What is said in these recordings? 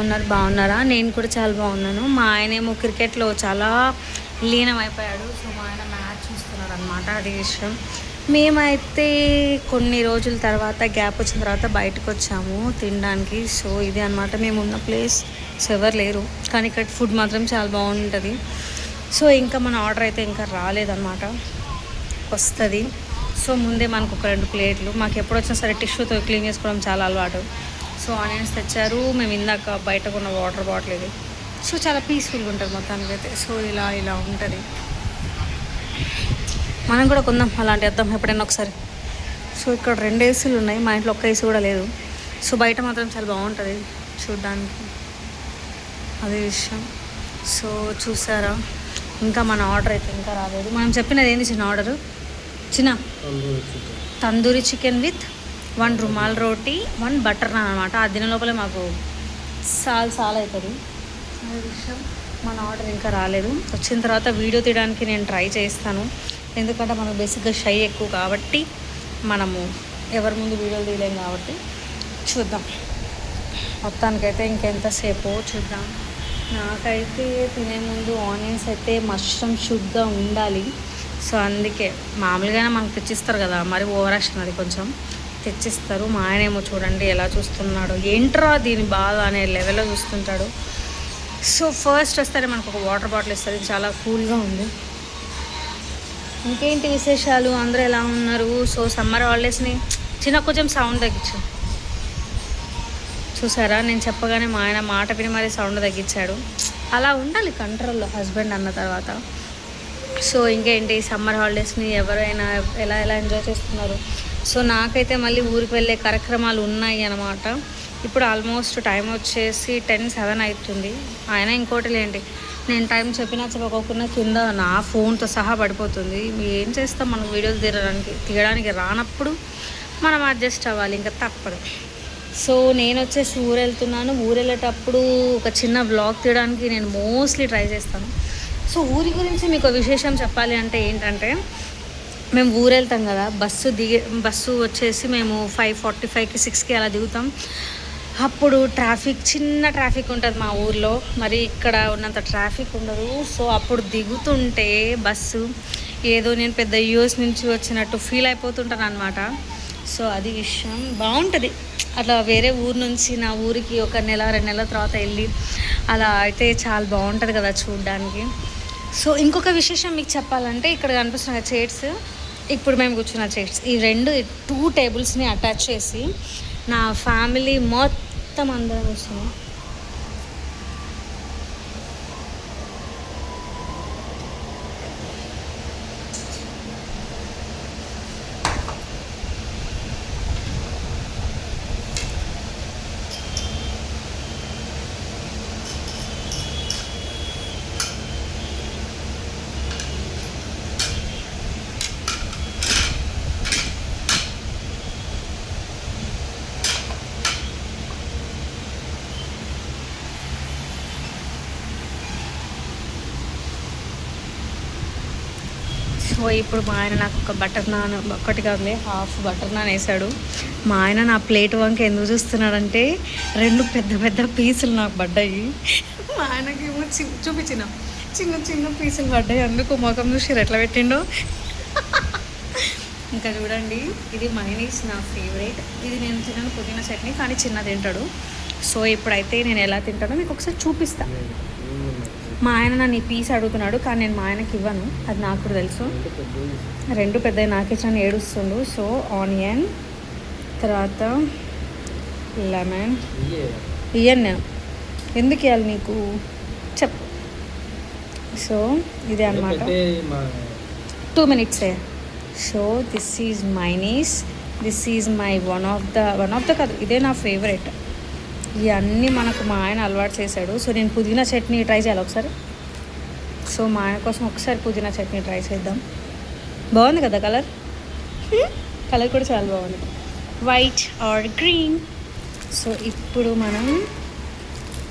ఉన్నారు, బాగున్నారా? నేను కూడా చాలా బాగున్నాను. మా ఆయనేమో క్రికెట్లో చాలా లీనమైపోయాడు. సో మా ఆయన మ్యాచ్ చూస్తున్నాడు అనమాట. అది విషయం. మేమైతే కొన్ని రోజుల తర్వాత గ్యాప్ వచ్చిన తర్వాత బయటకు వచ్చాము తినడానికి. సో ఇది అనమాట మేము ఉన్న ప్లేస్. సో ఎవరు లేరు, కానీ ఇక్కడ ఫుడ్ మాత్రం చాలా బాగుంటుంది. సో ఇంకా మన ఆర్డర్ అయితే ఇంకా రాలేదన్నమాట, వస్తుంది. సో ముందే మనకు ఒక 2 ప్లేట్లు, మాకు ఎప్పుడు వచ్చినా సరే టిష్యూతో క్లీన్ చేసుకోవడం చాలా అలవాటు. సో ఆనియన్స్ తెచ్చారు. మేము ఇందాక బయట కొన్న వాటర్ బాటిల్ ఇది. సో చాలా పీస్ఫుల్గా ఉంటుంది మొత్తానికి అయితే. సో ఇలా ఇలా ఉంటుంది. మనం కూడా కొందాం, అలాంటి వద్దాం ఎప్పుడైనా ఒకసారి. సో ఇక్కడ 2 ఏసీలు ఉన్నాయి, మా ఇంట్లో ఒక్క ఏసీ కూడా లేదు. సో బయట మాత్రం చాలా బాగుంటుంది చూడ్డానికి, అదే విషయం. సో చూసారా, ఇంకా మన ఆర్డర్ అయితే ఇంకా రాలేదు. మనం చెప్పినది ఏంది చిన్న ఆర్డరు? చిన్న tandoori chicken with 1 rumal roti, 1 butter non అనమాట. ఆ దిన లోపలే మాకు చాలా అవుతుంది. అదే విషయం. మన ఆర్డర్ ఇంకా రాలేదు. వచ్చిన తర్వాత వీడియో తీయడానికి నేను ట్రై చేస్తాను, ఎందుకంటే మనకు బేసిక్గా షై ఎక్కువ కాబట్టి మనము ఎవరి ముందు వీడియోలు తీయలేం కాబట్టి. చూద్దాం, మొత్తానికైతే ఇంకెంతసేపు చూద్దాం. నాకైతే తినే ముందు ఆనియన్స్ అయితే మష్రూమ్ షుడ్గా ఉండాలి. సో అందుకే మామూలుగానే మనకు తెచ్చిస్తారు కదా, మరి ఓవర్ యాక్షన్ అది కొంచెం తెచ్చిస్తారు. మా ఆయన ఏమో చూడండి ఎలా చూస్తున్నాడు, ఏంట్రా దీని బాధ అనే లెవెల్లో చూస్తుంటాడు. సో ఫస్ట్ వస్తారే మనకు ఒక వాటర్ బాటిల్ ఇస్తుంది, చాలా కూల్గా ఉంది. ఇంకేంటి విశేషాలు, అందరూ ఎలా ఉన్నారు? సో సమ్మర్ హాలిడేస్ని చిన్న కొంచెం సౌండ్ తగ్గించు. చూసారా, నేను చెప్పగానే మా ఆయన మాట విని మరీ సౌండ్ తగ్గించాడు. అలా ఉండాలి కంట్రోల్లో హస్బెండ్ అన్న తర్వాత. సో ఇంకేంటి, సమ్మర్ హాలిడేస్ని ఎవరైనా ఎలా ఎంజాయ్ చేస్తున్నారు? సో నాకైతే మళ్ళీ ఊరికి వెళ్ళే కార్యక్రమాలు ఉన్నాయి అన్నమాట. ఇప్పుడు ఆల్మోస్ట్ టైం వచ్చేసి 10:07 అవుతుంది. ఆయన ఇంకోటి ఏంటి, నేను టైం చెప్పినా చెప్పకోకుండా కింద నా ఫోన్తో సహా పడిపోతుంది. ఏం చేస్తాం, మనకు వీడియోలు తీయడానికి రానప్పుడు మనం అడ్జస్ట్ అవ్వాలి, ఇంకా తప్పదు. సో నేను వచ్చేసి ఊరు వెళ్తున్నాను. ఊరు వెళ్ళేటప్పుడు ఒక చిన్న వ్లాగ్ తీయడానికి నేను మోస్ట్లీ ట్రై చేస్తాను. సో ఊరి గురించి మీకు విశేషం చెప్పాలి అంటే ఏంటంటే, మేము ఊరు వెళ్తాం కదా, బస్సు వచ్చేసి మేము 5:45కి 6కి అలా దిగుతాం. అప్పుడు చిన్న ట్రాఫిక్ ఉంటుంది మా ఊర్లో, మరి ఇక్కడ ఉన్నంత ట్రాఫిక్ ఉండదు. సో అప్పుడు దిగుతుంటే బస్సు ఏదో నేను పెద్ద యూఎస్ నుంచి వచ్చినట్టు ఫీల్ అయిపోతుంటాను అనమాట. సో అది విషయం. బాగుంటుంది అట్లా వేరే ఊరు నుంచి నా ఊరికి 1 నెల 2 నెలల తర్వాత వెళ్ళి అలా అయితే చాలా బాగుంటుంది కదా చూడడానికి. సో ఇంకొక విశేషం మీకు చెప్పాలంటే, ఇక్కడ కనిపిస్తున్న చైర్స్, ఇప్పుడు మేము కూర్చున్న చైర్స్, ఈ 2 టేబుల్స్ని అటాచ్ చేసి నా ఫ్యామిలీ మొత్తం అందరం వస్తున్నాం. సో ఇప్పుడు మా ఆయన నాకు ఒక బటర్ నాన్, ఒక్కటి కాదులే హాఫ్ బటర్ నాన్ వేసాడు. మా ఆయన నా ప్లేట్ వంక ఎందుకు చూస్తున్నాడంటే, 2 పెద్ద పీసులు నాకు పడ్డాయి. మా ఆయనకి ఏమో చూపించిన చిన్న పీసులు పడ్డాయి, అందుకు ముఖం చూసి ఎట్లా పెట్టిండో. ఇంకా చూడండి, ఇది మైనీస్ నా ఫేవరెట్. ఇది నేను తినను పుదీనా చట్నీ, కానీ చిన్న తింటాడు. సో ఇప్పుడైతే నేను ఎలా తింటానో మీకు ఒకసారి చూపిస్తాను. మా ఆయన నన్ను ఈ పీస్ అడుగుతున్నాడు, కానీ నేను మా ఆయనకి ఇవ్వను, అది నాకు కూడా తెలుసు. 2 పెద్దవి నాకిచ్చాను, ఏడుస్తుండు. సో ఆనియన్, తర్వాత లెమన్ ఇవన్నీ ఎందుకు ఇవ్వాలి నీకు చెప్పు. సో ఇదే అనమాట, 2 minutes. So this is mayonnaise, this is my one of the కాదు, ఇదే నా ఫేవరెట్. ఇవన్నీ మనకు మా ఆయన అలవాటు చేశాడు. సో నేను పుదీనా చట్నీ ట్రై చేయాలి ఒకసారి. సో మా ఆయన కోసం ఒకసారి పుదీనా చట్నీ ట్రై చేద్దాం. బాగుంది కదా కలర్ కూడా చాలా బాగుంది, వైట్ ఆర్ గ్రీన్. సో ఇప్పుడు మనం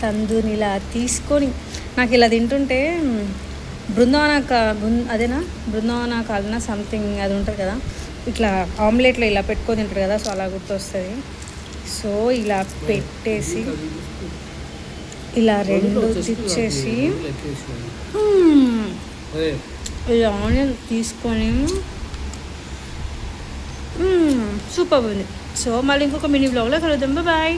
తందూరిని ఇలా తీసుకొని, నాకు ఇలా తింటుంటే బృందావన కాలన సంథింగ్ అది ఉంటుంది కదా, ఇట్లా ఆమ్లెట్లో ఇలా పెట్టుకొని తింటారు కదా, సో అలా గుర్తొస్తుంది. సో ఇలా పెట్టేసి ఇలా రెండు తెచ్చేసి ఇలా ఆనియన్ తీసుకొని సూపర్ ఉంది. సో మళ్ళీ ఇంకొక మినీ బ్లాగ్లో కలుద్దాం. బాయ్.